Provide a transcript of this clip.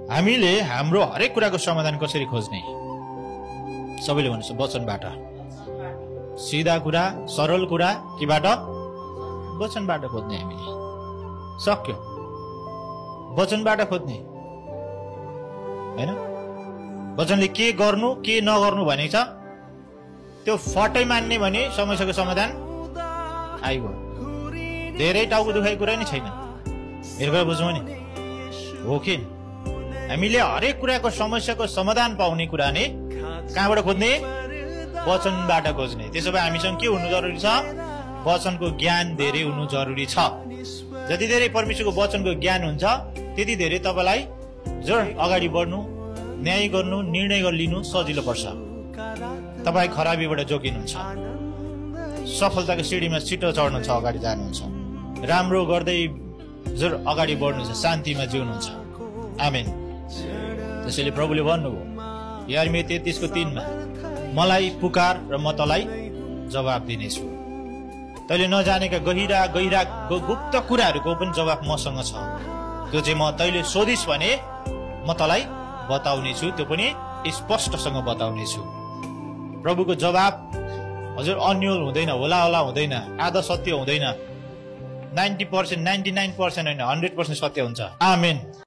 हामीले हाम्रो हरेक कुराको समाधान कसरी खोज्ने? सबैले भन्नुहोस् वचनबाट। सिधा कुरा, सरल कुरा केबाट? वचनबाट खोज्ने हामीले। सक्यो, वचनबाट खोज्ने हैन? वचनले के गर्नु के नगर्नु भनेको छ, त्यो फटै मान्ने भने समस्याको समाधान आइगयो। धेरै टाउको दुखाइ कुरा नै छैन। मेरो कुरा बुझ्नु नि हो कि? हामीले हरेक कुराको समस्याको समाधान पाउने कुरा नै कहाँबाट खोज्ने? वचनबाट खोज्ने। त्यसो भए हामीसँग के हुनु जरुरी छ? वचनको ज्ञान धेरै हुनु जरुरी छ। जति धेरै परमेश्वरको वचनको ज्ञान हुन्छ त्यति धेरै तपाईलाई अगाडि बढ्नु, न्याय गर्नु, निर्णय लिनु सजिलो पर्छ। तपाई खराबीबाट जोगिनुहुन्छ, सफलताको सिडीमा छिटो चढ्नु छ, अगाडि जानुहुन्छ, राम्रो गर्दै अगाडि बढ्नुहुन्छ, शान्तिमा जिउनुहुन्छ। आमेन। त्यसैले प्रभुले भन्नुभयो यिर्मया 33:3 मा, मलाई पुकार र म तँलाई जवाब दिनेछु। तैले नजानेका गहिरा गहिरा गुप्त कुराहरूको पनि जवाब मसँग छ। त्यो चाहिँ तैले सोधिस् भने म तँलाई बताउने छु, त्यो पनि स्पष्टसँग बताउने छु। प्रभुको जवाब हजुर अन्यल हुँदैन, होला होला हुँदैन, आधा सत्य हुँदैन, 90%, 99% होइन, 100% सत्य हुन्छ। आमेन।